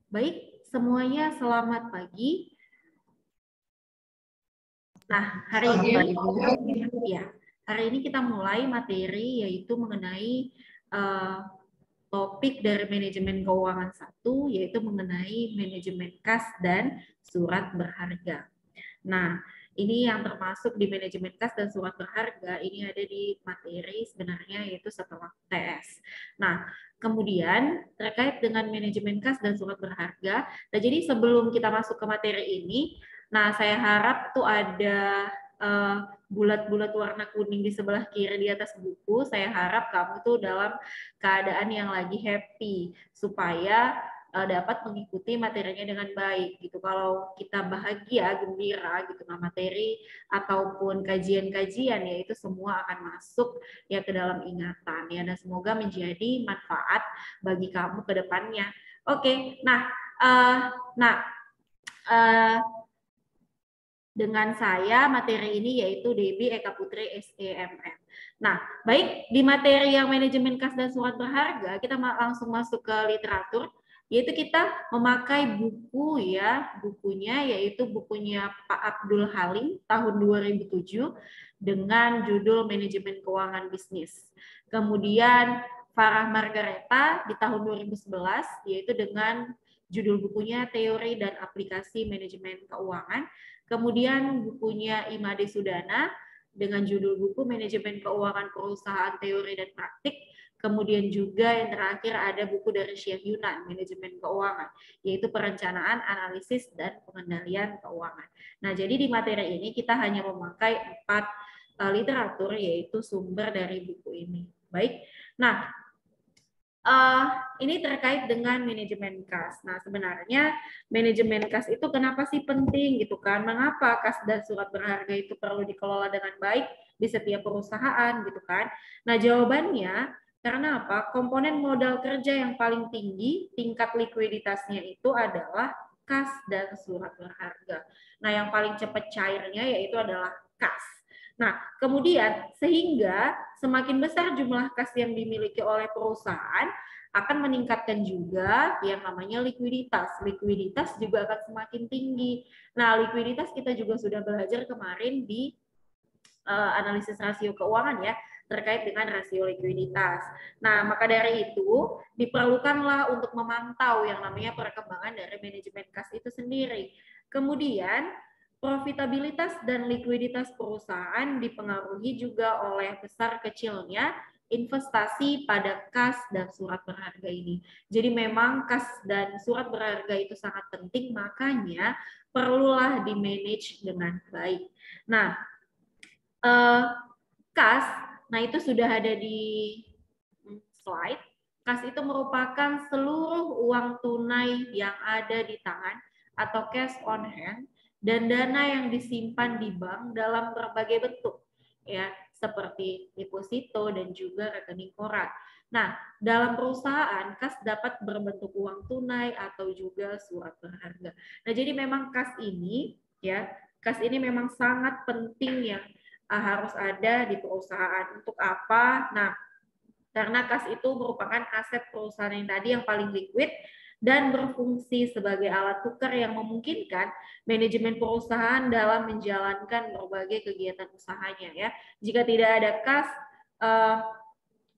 Baik, semuanya selamat pagi. Nah, hari ini kita mulai materi yaitu mengenai topik dari manajemen keuangan 1, yaitu mengenai manajemen kas dan surat berharga. Nah, ini yang termasuk di manajemen kas dan surat berharga, ini ada di materi sebenarnya yaitu setelah TS. Nah, kemudian terkait dengan manajemen kas dan surat berharga, nah jadi sebelum kita masuk ke materi ini, nah saya harap tuh ada bulat-bulat warna kuning di sebelah kiri di atas buku. Saya harap kamu tuh dalam keadaan yang lagi happy supaya dapat mengikuti materinya dengan baik gitu. Kalau kita bahagia, gembira gitu, nah materi ataupun kajian-kajian ya itu semua akan masuk ya ke dalam ingatan ya, dan semoga menjadi manfaat bagi kamu ke depannya. Oke, nah dengan saya materi ini yaitu Debbie Eka Putri SEMM. Nah, baik, di materi yang manajemen kas dan surat berharga, kita langsung masuk ke literatur, yaitu kita memakai buku ya, bukunya yaitu bukunya Pak Abdul Halim tahun 2007 dengan judul Manajemen Keuangan Bisnis. Kemudian Farah Margareta di tahun 2011 yaitu dengan judul bukunya Teori dan Aplikasi Manajemen Keuangan. Kemudian bukunya Imade Sudana dengan judul buku Manajemen Keuangan Perusahaan Teori dan Praktik. Kemudian juga yang terakhir ada buku dari Syekh Yunan, Manajemen Keuangan, yaitu Perencanaan, Analisis, dan Pengendalian Keuangan. Nah, jadi di materi ini kita hanya memakai 4 literatur, yaitu sumber dari buku ini. Baik, nah ini terkait dengan manajemen kas. Nah, sebenarnya manajemen kas itu kenapa sih penting gitu kan? Mengapa kas dan surat berharga itu perlu dikelola dengan baik di setiap perusahaan gitu kan? Nah, jawabannya karena apa? Komponen modal kerja yang paling tinggi tingkat likuiditasnya itu adalah kas dan surat berharga. Nah, yang paling cepat cairnya yaitu adalah kas. Nah, kemudian sehingga semakin besar jumlah kas yang dimiliki oleh perusahaan akan meningkatkan juga yang namanya likuiditas. Likuiditas juga akan semakin tinggi. Nah, likuiditas kita juga sudah belajar kemarin di analisis rasio keuangan ya, terkait dengan rasio likuiditas. Nah, maka dari itu diperlukanlah untuk memantau yang namanya perkembangan dari manajemen kas itu sendiri. Kemudian profitabilitas dan likuiditas perusahaan dipengaruhi juga oleh besar kecilnya investasi pada kas dan surat berharga ini. Jadi memang kas dan surat berharga itu sangat penting, makanya perlulah di-manage dengan baik. Nah, kas, nah itu sudah ada di slide. Kas itu merupakan seluruh uang tunai yang ada di tangan atau cash on hand dan dana yang disimpan di bank dalam berbagai bentuk ya, seperti deposito dan juga rekening koran. Nah, dalam perusahaan kas dapat berbentuk uang tunai atau juga surat berharga. Nah, jadi memang kas ini ya, kas ini memang sangat penting ya, harus ada di perusahaan. Untuk apa? Nah, karena kas itu merupakan aset perusahaan yang tadi yang paling liquid dan berfungsi sebagai alat tukar yang memungkinkan manajemen perusahaan dalam menjalankan berbagai kegiatan usahanya ya. Jika tidak ada kas,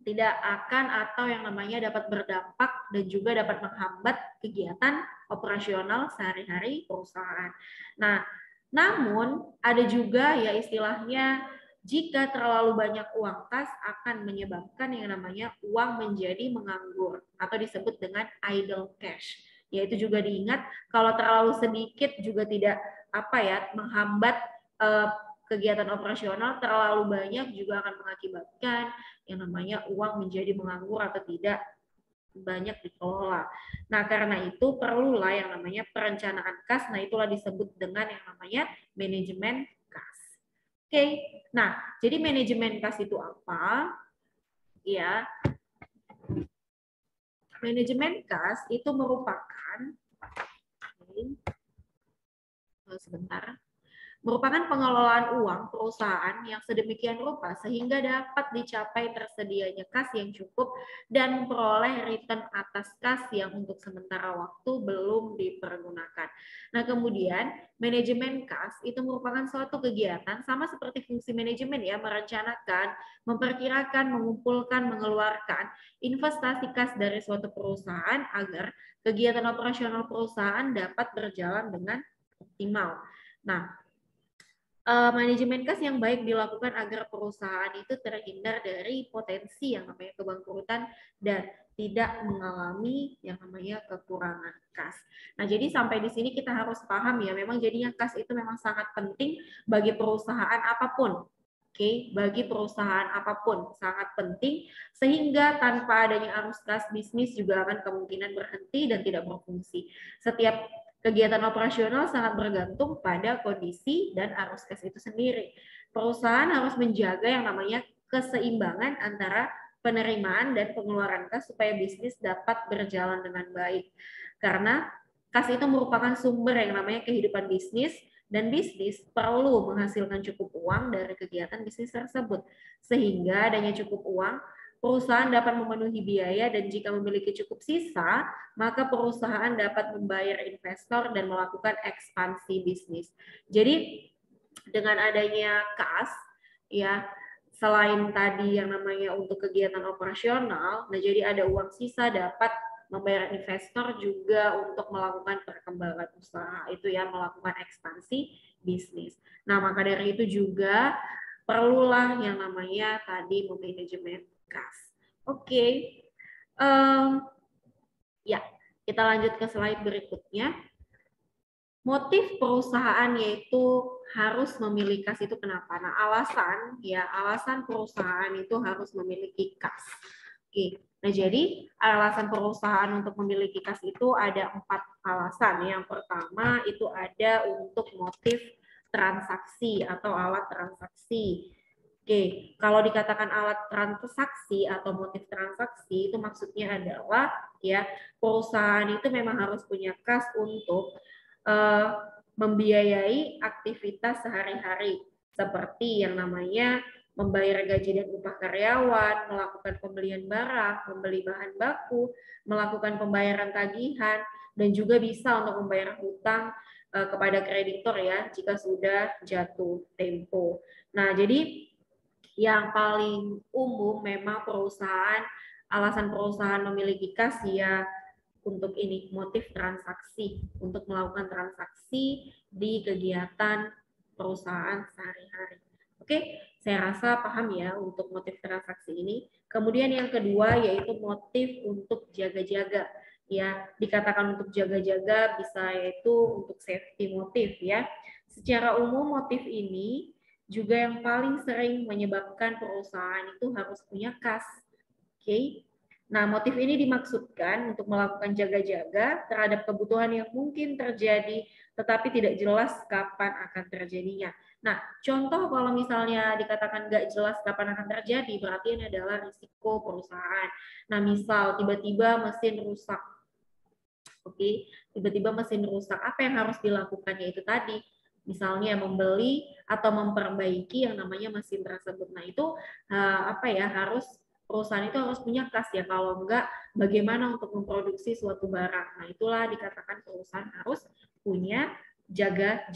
tidak akan atau yang namanya dapat berdampak dan juga dapat menghambat kegiatan operasional sehari-hari perusahaan. Nah, namun ada juga ya istilahnya jika terlalu banyak uang kas akan menyebabkan yang namanya uang menjadi menganggur atau disebut dengan idle cash. Yaitu juga diingat kalau terlalu sedikit juga tidak menghambat kegiatan operasional, terlalu banyak juga akan mengakibatkan yang namanya uang menjadi menganggur atau tidak banyak dikelola. Nah, karena itu perlulah yang namanya perencanaan kas. Nah, itulah disebut dengan yang namanya manajemen kas. Oke, nah jadi manajemen kas itu apa? Ya, manajemen kas itu merupakan sebentar. merupakan pengelolaan uang perusahaan yang sedemikian rupa sehingga dapat dicapai tersedianya kas yang cukup dan memperoleh return atas kas yang untuk sementara waktu belum dipergunakan. Nah, kemudian manajemen kas itu merupakan suatu kegiatan sama seperti fungsi manajemen ya, merencanakan, memperkirakan, mengumpulkan, mengeluarkan investasi kas dari suatu perusahaan agar kegiatan operasional perusahaan dapat berjalan dengan optimal. Nah, manajemen kas yang baik dilakukan agar perusahaan itu terhindar dari potensi yang namanya kebangkrutan dan tidak mengalami yang namanya kekurangan kas. Nah, jadi sampai di sini kita harus paham ya, memang jadinya kas itu memang sangat penting bagi perusahaan apapun. Oke, bagi perusahaan apapun sangat penting sehingga tanpa adanya arus kas bisnis juga akan kemungkinan berhenti dan tidak berfungsi. Setiap kegiatan operasional sangat bergantung pada kondisi dan arus kas itu sendiri. Perusahaan harus menjaga yang namanya keseimbangan antara penerimaan dan pengeluaran kas supaya bisnis dapat berjalan dengan baik. Karena kas itu merupakan sumber yang namanya kehidupan bisnis dan bisnis perlu menghasilkan cukup uang dari kegiatan bisnis tersebut. Sehingga adanya cukup uang, perusahaan dapat memenuhi biaya dan jika memiliki cukup sisa, maka perusahaan dapat membayar investor dan melakukan ekspansi bisnis. Jadi dengan adanya kas, ya selain tadi yang namanya untuk kegiatan operasional, nah jadi ada uang sisa dapat membayar investor juga untuk melakukan perkembangan usaha itu ya, melakukan ekspansi bisnis. Nah maka dari itu juga perlulah yang namanya tadi manajemen kas. Oke. Ya, kita lanjut ke slide berikutnya. Motif perusahaan yaitu harus memiliki kas itu kenapa? Nah, alasan perusahaan itu harus memiliki kas. Oke. Nah, jadi alasan perusahaan untuk memiliki kas itu ada 4 alasan. Yang pertama itu ada untuk motif transaksi atau alat transaksi. Oke, kalau dikatakan alat transaksi atau motif transaksi itu maksudnya adalah ya perusahaan itu memang harus punya kas untuk membiayai aktivitas sehari-hari seperti yang namanya membayar gaji dan upah karyawan, melakukan pembelian barang, membeli bahan baku, melakukan pembayaran tagihan, dan juga bisa untuk membayar hutang kepada kreditor ya jika sudah jatuh tempo. Nah, jadi yang paling umum memang alasan perusahaan memiliki kas ya untuk ini motif transaksi, untuk melakukan transaksi di kegiatan perusahaan sehari-hari. Oke, saya rasa paham ya untuk motif transaksi ini. Kemudian yang kedua yaitu motif untuk jaga-jaga. Ya, dikatakan untuk jaga-jaga bisa yaitu untuk safety motif ya. Secara umum motif ini juga yang paling sering menyebabkan perusahaan itu harus punya kas. Oke. Nah, motif ini dimaksudkan untuk melakukan jaga-jaga terhadap kebutuhan yang mungkin terjadi, tetapi tidak jelas kapan akan terjadinya. Nah, contoh kalau misalnya dikatakan nggak jelas kapan akan terjadi, berarti ini adalah risiko perusahaan. Nah, misal tiba-tiba mesin rusak. Oke, tiba-tiba mesin rusak. Apa yang harus dilakukan? Yaitu tadi, misalnya membeli atau memperbaiki yang namanya mesin tersebut. Nah, itu harus perusahaan itu harus punya kas ya, kalau enggak bagaimana untuk memproduksi suatu barang. Nah, itulah dikatakan perusahaan harus punya jaga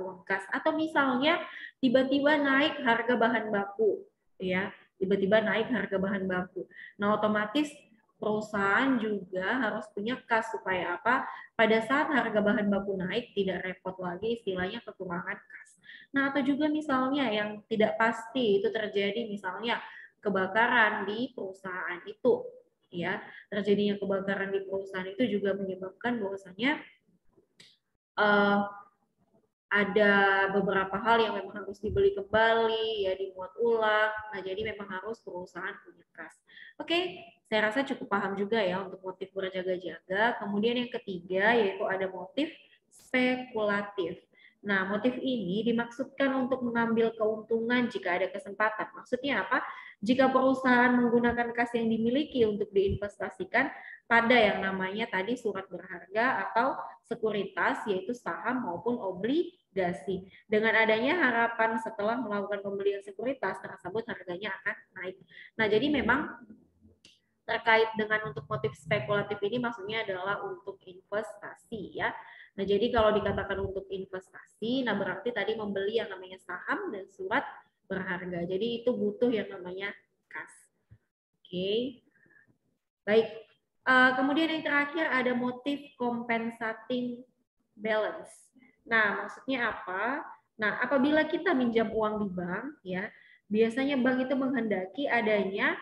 uang kas. Atau misalnya tiba-tiba naik harga bahan baku ya, tiba-tiba naik harga bahan baku. Nah, otomatis perusahaan juga harus punya kas supaya apa? Pada saat harga bahan baku naik tidak repot lagi istilahnya kekurangan kas. Nah, atau juga misalnya yang tidak pasti itu terjadi misalnya kebakaran di perusahaan itu ya, terjadinya kebakaran di perusahaan itu juga menyebabkan bahwasanya ada beberapa hal yang memang harus dibeli kembali ya, dimuat ulang. Nah, jadi memang harus perusahaan punya kas. Oke, saya rasa cukup paham juga ya untuk motif berjaga-jaga. Kemudian yang ketiga yaitu ada motif spekulatif. Nah, motif ini dimaksudkan untuk mengambil keuntungan jika ada kesempatan. Maksudnya apa? Jika perusahaan menggunakan kas yang dimiliki untuk diinvestasikan pada yang namanya tadi surat berharga atau sekuritas, yaitu saham maupun obligasi. Dengan adanya harapan setelah melakukan pembelian sekuritas tersebut harganya akan naik. Nah, jadi memang terkait dengan untuk motif spekulatif ini maksudnya adalah untuk investasi ya. Nah, jadi kalau dikatakan untuk investasi, nah berarti tadi membeli yang namanya saham dan surat berharga. Jadi itu butuh yang namanya kas. Oke. Baik. Kemudian yang terakhir ada motif compensating balance. Nah, maksudnya apa? Nah, apabila kita minjam uang di bank ya, biasanya bank itu menghendaki adanya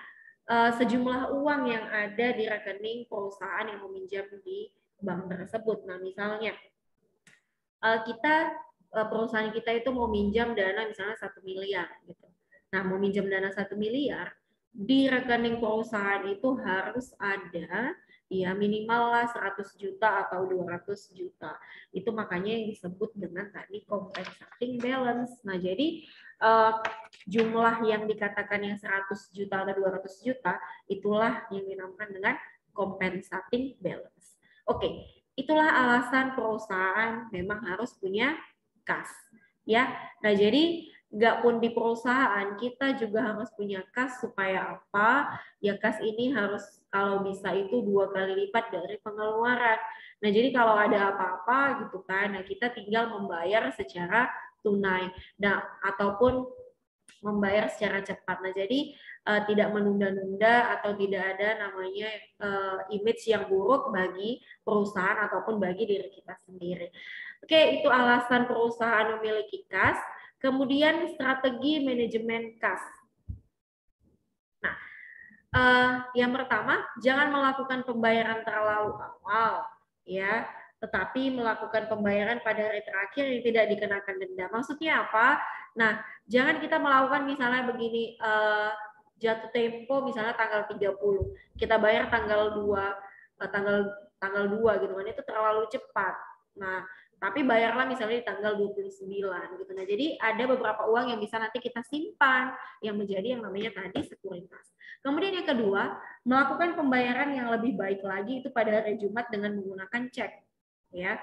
sejumlah uang yang ada di rekening perusahaan yang meminjam di bank tersebut. Nah, misalnya perusahaan kita itu mau minjam dana misalnya 1 miliar gitu. Nah, mau minjam dana 1 miliar, di rekening perusahaan itu harus ada ya minimal lah 100 juta atau 200 juta. Itu makanya yang disebut dengan tadi compensating balance. Nah, jadi jumlah yang dikatakan yang 100 juta atau 200 juta itulah yang dinamakan dengan compensating balance. Oke, itulah alasan perusahaan memang harus punya kas. Ya, nah jadi nggak pun di perusahaan kita juga harus punya kas supaya apa? Ya kas ini harus kalau bisa itu 2 kali lipat dari pengeluaran. Nah jadi kalau ada apa-apa gitu kan, nah kita tinggal membayar secara tunai. Nah ataupun membayar secara cepat. Nah, jadi tidak menunda-nunda atau tidak ada namanya image yang buruk bagi perusahaan ataupun bagi diri kita sendiri. Oke, itu alasan perusahaan memiliki kas. Kemudian strategi manajemen kas. Nah, yang pertama, jangan melakukan pembayaran terlalu awal, ya, tetapi melakukan pembayaran pada hari terakhir yang tidak dikenakan denda. Maksudnya apa? Nah, jangan kita melakukan misalnya begini, jatuh tempo misalnya tanggal 30, kita bayar tanggal 2, tanggal 2 gitu kan, itu terlalu cepat. Nah, tapi bayarlah misalnya di tanggal 29 gitu. Nah, jadi ada beberapa uang yang bisa nanti kita simpan yang menjadi yang namanya tadi sekuritas. Kemudian yang kedua, melakukan pembayaran yang lebih baik lagi itu pada hari Jumat dengan menggunakan cek. Ya,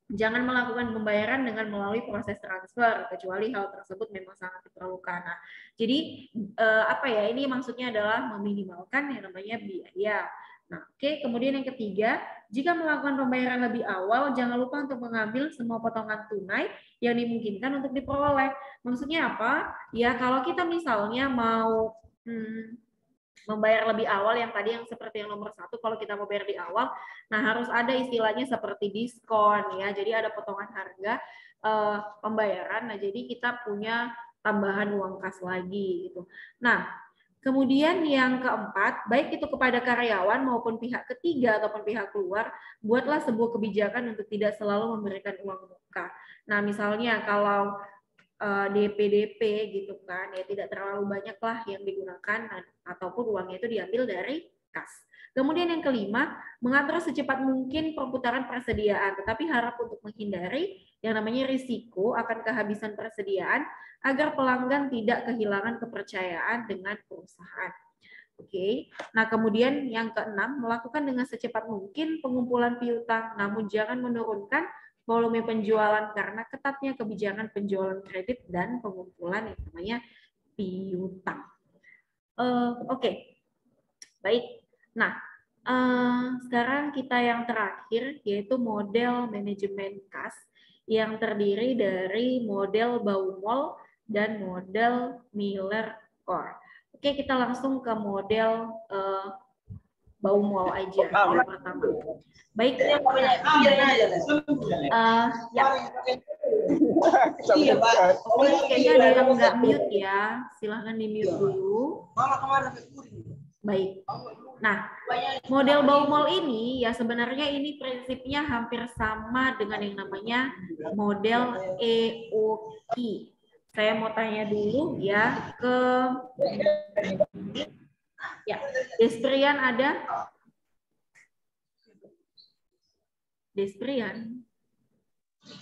jangan melakukan pembayaran dengan melalui proses transfer kecuali hal tersebut memang sangat diperlukan. Nah, jadi apa ya? Ini maksudnya adalah meminimalkan yang namanya biaya. Nah, oke. Kemudian yang ketiga, jika melakukan pembayaran lebih awal, jangan lupa untuk mengambil semua potongan tunai yang dimungkinkan untuk diperoleh. Maksudnya apa? Ya, kalau kita misalnya mau membayar lebih awal yang tadi yang seperti yang nomor 1, kalau kita mau bayar di awal, nah harus ada istilahnya seperti diskon ya. Jadi ada potongan harga pembayaran. Nah, jadi kita punya tambahan uang kas lagi gitu. Nah, kemudian yang keempat, baik itu kepada karyawan maupun pihak ketiga ataupun pihak luar, buatlah sebuah kebijakan untuk tidak selalu memberikan uang muka. Nah, misalnya kalau DP gitu kan, ya tidak terlalu banyak lah yang digunakan ataupun uangnya itu diambil dari kas. Kemudian yang kelima, mengatur secepat mungkin perputaran persediaan, tetapi harap untuk menghindari yang namanya risiko akan kehabisan persediaan agar pelanggan tidak kehilangan kepercayaan dengan perusahaan. Oke. Nah, kemudian yang keenam, melakukan dengan secepat mungkin pengumpulan piutang, namun jangan menurunkan volume penjualan karena ketatnya kebijakan penjualan kredit dan pengumpulan yang namanya piutang. Oke. Baik. Nah, sekarang kita yang terakhir yaitu model manajemen kas yang terdiri dari model Baumol dan model Miller-Core. Oke, kita langsung ke model Baumol aja yang pertama. Baik. Ya. Kayaknya ada yang nggak mute ya. Silahkan di-mute dulu. Baik. Nah, model Baumol ini ya sebenarnya ini prinsipnya hampir sama dengan yang namanya model EOQ. Saya mau tanya dulu ya ke Desprian ada? Desprian.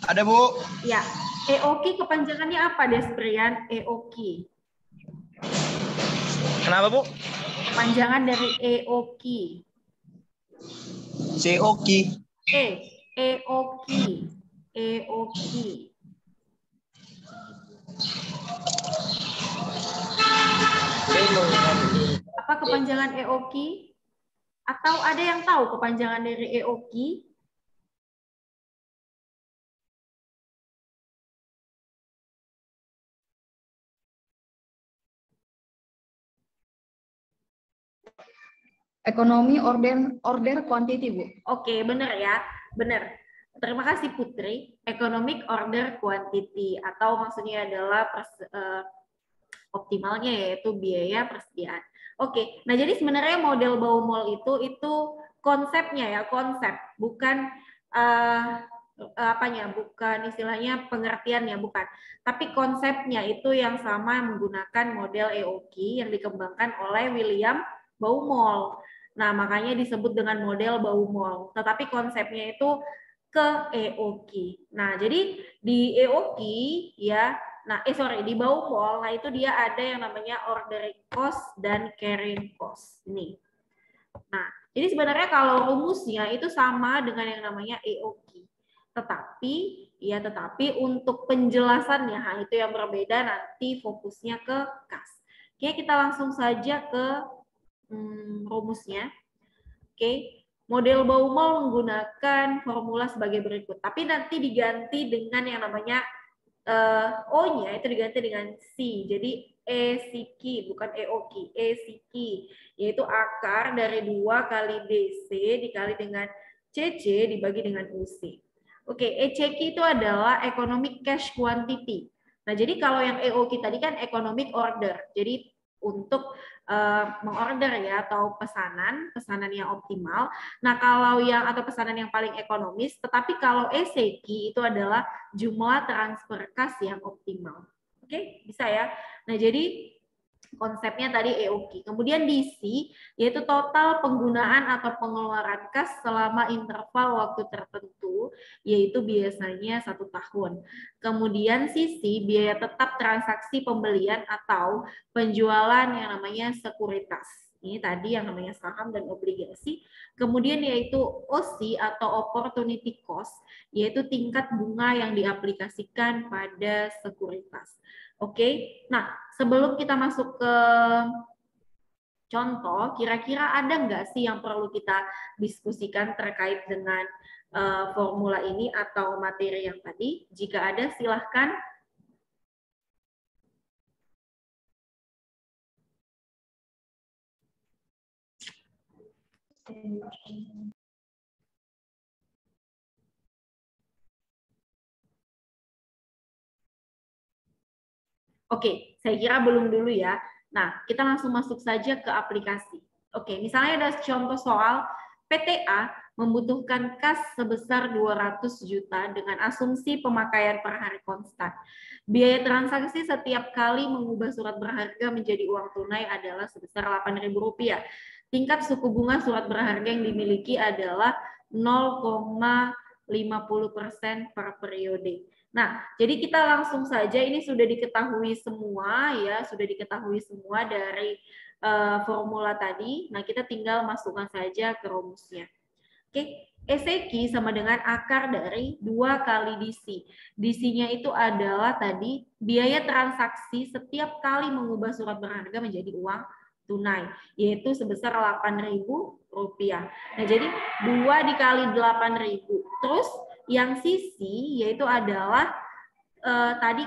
Ada, Bu. Ya, EOKI kepanjangannya apa, Desprian? EOKI. Kenapa, Bu? Kepanjangan dari EOKI. COKI. EOKI. EOKI. Apa kepanjangan EOKI? Atau ada yang tahu kepanjangan dari EOKI? Ekonomi order quantity, Bu. Oke, benar ya. Benar. Terima kasih Putri. Economic order quantity atau maksudnya adalah optimalnya yaitu biaya persediaan. Oke. Nah, jadi sebenarnya model Baumol itu konsepnya ya, konsep, bukan apanya, bukan istilahnya pengertiannya, bukan. Tapi konsepnya itu yang sama menggunakan model EOKI yang dikembangkan oleh William Baumol. Nah, makanya disebut dengan model Baumol. Tetapi konsepnya itu ke EOKI. Nah, jadi di EOKI ya, di Baumol, nah itu dia ada yang namanya ordering cost dan carrying cost. Ini. Nah, jadi sebenarnya kalau rumusnya itu sama dengan yang namanya EOKI. Tetapi untuk penjelasannya, nah itu yang berbeda, nanti fokusnya ke kas. Oke, kita langsung saja ke rumusnya. Oke, model Baumol menggunakan formula sebagai berikut. Tapi nanti diganti dengan yang namanya O-nya itu diganti dengan C. Jadi ECQ, bukan EOQ, ECQ, yaitu akar dari 2 kali DC dikali dengan CC dibagi dengan UC. Oke, ECQ itu adalah economic cash quantity. Nah, jadi kalau yang EOQ tadi kan economic order. Jadi untuk mengorder ya, atau pesanan yang optimal. Nah, kalau yang atau pesanan yang paling ekonomis, tetapi kalau ECQ itu adalah jumlah transfer kas yang optimal. Oke, bisa ya. Nah, jadi konsepnya tadi EOQ. Kemudian DC yaitu total penggunaan atau pengeluaran kas selama interval waktu tertentu, yaitu biasanya 1 tahun. Kemudian CC biaya tetap transaksi pembelian atau penjualan yang namanya sekuritas. Ini tadi yang namanya saham dan obligasi. Kemudian yaitu OC atau opportunity cost, yaitu tingkat bunga yang diaplikasikan pada sekuritas. Oke, nah sebelum kita masuk ke contoh, kira-kira ada nggak sih yang perlu kita diskusikan terkait dengan formula ini atau materi yang tadi? Jika ada, silahkan. Oke, saya kira belum dulu ya. Nah, kita langsung masuk saja ke aplikasi. Oke, misalnya ada contoh soal PTA membutuhkan kas sebesar 200 juta dengan asumsi pemakaian per hari konstan. Biaya transaksi setiap kali mengubah surat berharga menjadi uang tunai adalah sebesar Rp8.000. Tingkat suku bunga surat berharga yang dimiliki adalah 0,50% per periode. Nah, jadi kita langsung saja, ini sudah diketahui semua ya, sudah diketahui semua dari formula tadi. Nah, kita tinggal masukkan saja ke rumusnya. Oke, ECQ sama dengan akar dari 2 kali DC. DC-nya itu adalah tadi biaya transaksi setiap kali mengubah surat berharga menjadi uang tunai, yaitu sebesar Rp8.000. Nah, jadi 2 dikali 8.000. Terus yang sisi yaitu adalah tadi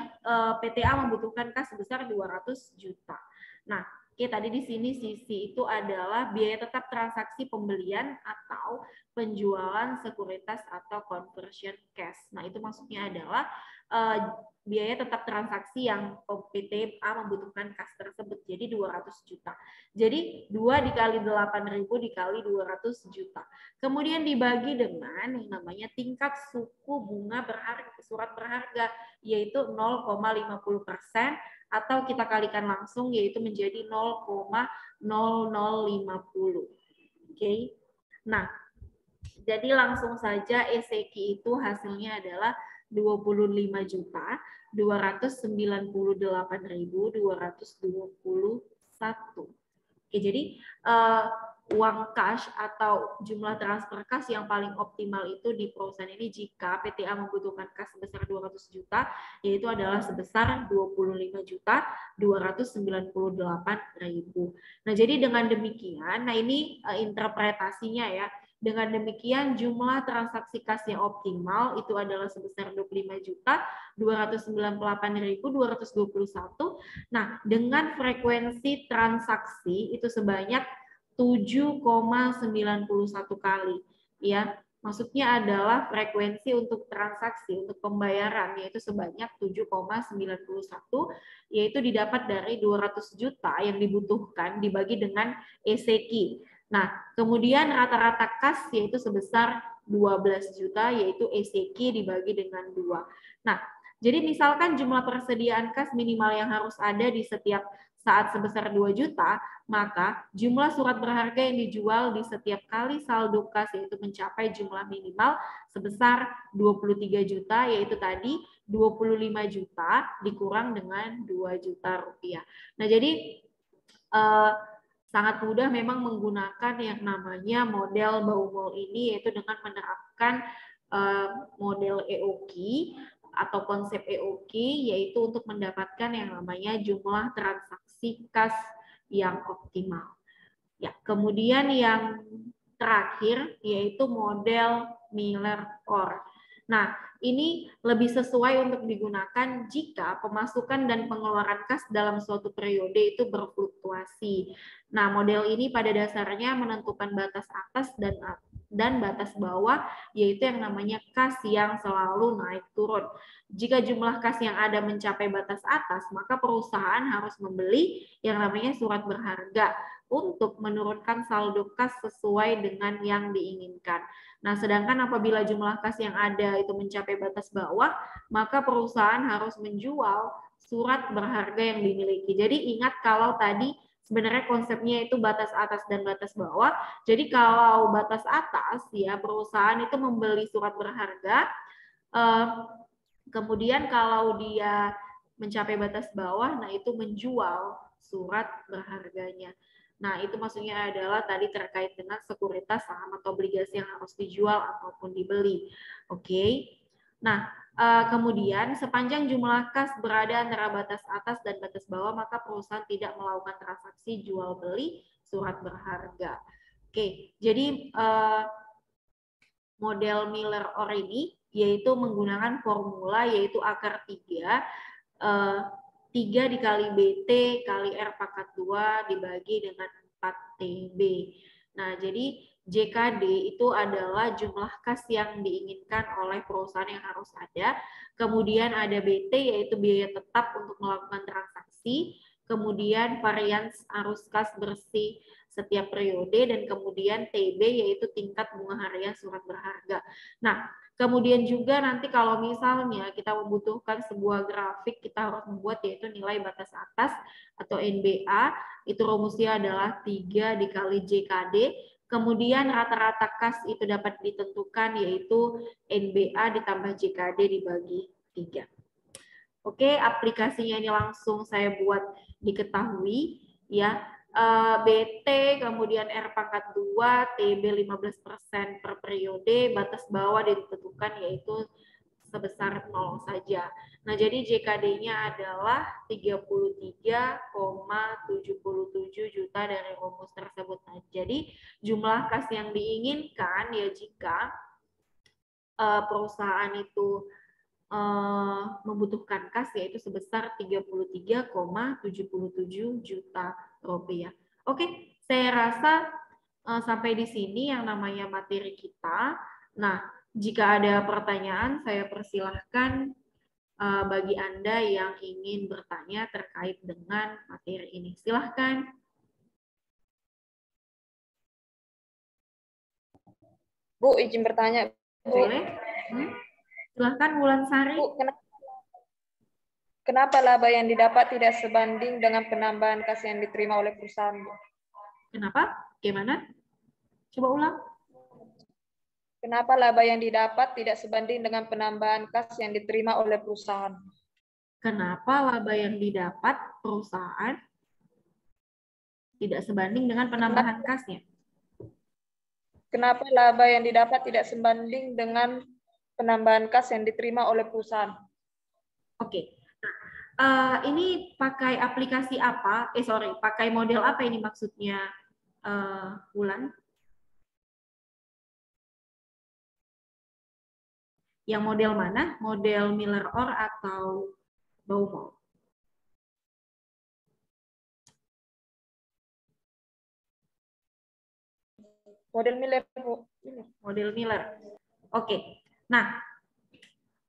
PTA membutuhkan kas sebesar 200 juta. Nah, oke, tadi di sini sisi itu adalah biaya tetap transaksi pembelian atau penjualan sekuritas atau conversion cash. Nah, itu maksudnya adalah biaya tetap transaksi yang PTA membutuhkan kas tersebut. Jadi 200 juta. Jadi 2 dikali 8.000 dikali 200 juta. Kemudian dibagi dengan yang namanya tingkat suku bunga berharga, surat berharga, yaitu 0,50%, atau kita kalikan langsung yaitu menjadi 0,0050. Oke. Nah, jadi langsung saja ECQ itu hasilnya adalah 298.221. Oke, jadi uang cash atau jumlah transfer cash yang paling optimal itu di perusahaan ini jika PTA membutuhkan cash sebesar 200 juta, yaitu adalah sebesar 25.298.000. Nah, jadi dengan demikian, nah ini interpretasinya ya. Dengan demikian jumlah transaksi kas yang optimal itu adalah sebesar 25.298.221. Nah, dengan frekuensi transaksi itu sebanyak 7,91 kali. Ya, maksudnya adalah frekuensi untuk transaksi untuk pembayaran yaitu sebanyak 7,91, yaitu didapat dari 200 juta yang dibutuhkan dibagi dengan ECQ. Nah, kemudian rata-rata kas yaitu sebesar 12 juta, yaitu ECQ dibagi dengan 2. Nah, jadi misalkan jumlah persediaan kas minimal yang harus ada di setiap saat sebesar 2 juta, maka jumlah surat berharga yang dijual di setiap kali saldo kas yaitu mencapai jumlah minimal sebesar 23 juta, yaitu tadi 25 juta dikurang dengan 2 juta rupiah. Nah, jadi sangat mudah memang menggunakan yang namanya model Baumol ini, yaitu dengan menerapkan model EOQ atau konsep EOQ, yaitu untuk mendapatkan yang namanya jumlah transaksi kas yang optimal. Ya, kemudian yang terakhir yaitu model Miller-Orr. Nah, ini lebih sesuai untuk digunakan jika pemasukan dan pengeluaran kas dalam suatu periode itu berfluktuasi. Nah, model ini pada dasarnya menentukan batas atas dan batas bawah, yaitu yang namanya kas yang selalu naik turun. Jika jumlah kas yang ada mencapai batas atas, maka perusahaan harus membeli yang namanya surat berharga untuk menurunkan saldo kas sesuai dengan yang diinginkan. Nah, sedangkan apabila jumlah kas yang ada itu mencapai batas bawah, maka perusahaan harus menjual surat berharga yang dimiliki. Jadi ingat kalau tadi sebenarnya konsepnya itu batas atas dan batas bawah. Jadi kalau batas atas ya perusahaan itu membeli surat berharga, kemudian kalau dia mencapai batas bawah, nah itu menjual surat berharganya. Nah, itu maksudnya adalah tadi terkait dengan sekuritas saham atau obligasi yang harus dijual ataupun dibeli. Oke. Nah, kemudian sepanjang jumlah kas berada antara batas atas dan batas bawah, maka perusahaan tidak melakukan transaksi jual beli surat berharga. Oke, jadi model Miller-Orr ini yaitu menggunakan formula yaitu akar 3, 3 dikali BT kali R pangkat 2 dibagi dengan 4TB. Nah, jadi JKD itu adalah jumlah kas yang diinginkan oleh perusahaan yang harus ada. Kemudian ada BT yaitu biaya tetap untuk melakukan transaksi. Kemudian varians arus kas bersih setiap periode, dan kemudian TB yaitu tingkat bunga harian surat berharga. Nah, kemudian juga nanti kalau misalnya kita membutuhkan sebuah grafik, kita harus membuat yaitu nilai batas atas atau NBA, itu rumusnya adalah 3 dikali JKD, kemudian rata-rata kas itu dapat ditentukan yaitu NBA ditambah JKD dibagi 3. Oke, aplikasinya ini langsung saya buat diketahui ya. BT, kemudian R pangkat 2, TB 15% per periode, batas bawah ditentukan yaitu sebesar 0 saja. Nah, jadi JKD-nya adalah 33,77 juta dari rumus tersebut. Nah, jadi jumlah kas yang diinginkan ya jika perusahaan itu membutuhkan kas yaitu sebesar 33,77 juta rupiah. Oke, saya rasa sampai di sini yang namanya materi kita. Nah, jika ada pertanyaan, saya persilahkan bagi Anda yang ingin bertanya terkait dengan materi ini. Silahkan. Bu, izin bertanya. Boleh? Silahkan Wulan Sari. Bu, kenapa laba yang didapat tidak sebanding dengan penambahan kas yang diterima oleh perusahaan, Bu? Kenapa? Gimana? Coba ulang. Kenapa laba yang didapat tidak sebanding dengan penambahan kas yang diterima oleh perusahaan? Kenapa laba yang didapat perusahaan tidak sebanding dengan penambahan kasnya? Kenapa laba yang didapat tidak sebanding dengan penambahan kas yang diterima oleh perusahaan? Oke. Ini pakai aplikasi apa? Pakai model apa ini maksudnya, Wulan? Yang model mana? Model Miller-Orr atau Baumol? Model Miller. Model Miller. Oke. Nah,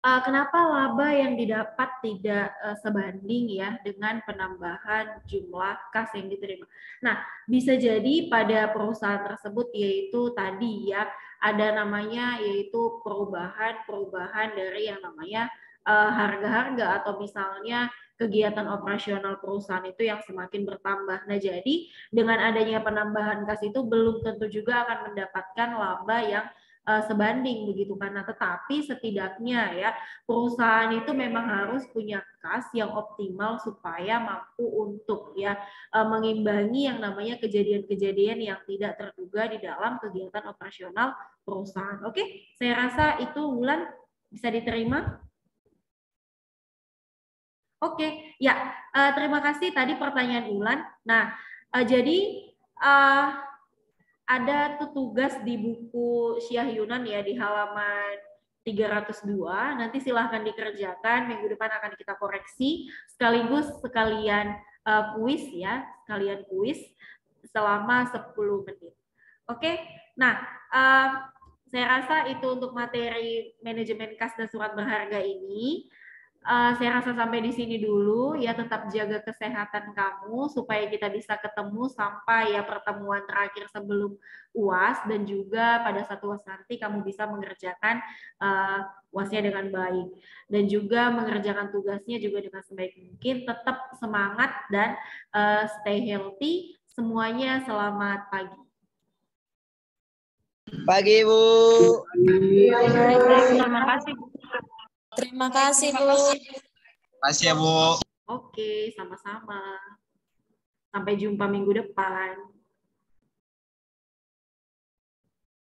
kenapa laba yang didapat tidak sebanding ya dengan penambahan jumlah kas yang diterima? Nah, bisa jadi pada perusahaan tersebut yaitu tadi ya ada namanya yaitu perubahan dari yang namanya harga-harga atau misalnya kegiatan operasional perusahaan itu yang semakin bertambah. Nah, jadi dengan adanya penambahan kas itu belum tentu juga akan mendapatkan laba yang sebanding begitu kan. Nah, tetapi setidaknya ya perusahaan itu memang harus punya kas yang optimal supaya mampu untuk ya mengimbangi yang namanya kejadian-kejadian yang tidak terduga di dalam kegiatan operasional perusahaan. Oke, saya rasa itu Wulan bisa diterima. Oke, ya terima kasih tadi pertanyaan Wulan. Nah, jadi ada tuh tugas di buku Syiah Yunan ya di halaman 302. Nanti silahkan dikerjakan, minggu depan akan kita koreksi sekaligus sekalian kuis ya, sekalian kuis selama 10 menit. Oke. Nah, saya rasa itu untuk materi manajemen kas dan surat berharga ini. Saya rasa sampai di sini dulu ya, tetap jaga kesehatan kamu supaya kita bisa ketemu sampai ya pertemuan terakhir sebelum UAS dan juga pada saat UAS nanti kamu bisa mengerjakan UASnya dengan baik dan juga mengerjakan tugasnya juga dengan sebaik mungkin. Tetap semangat dan stay healthy semuanya. Selamat pagi. Pagi, Bu. Terima kasih. Terima kasih, Bu. Makasih ya, Bu. Oke, sama-sama. Sampai jumpa minggu depan.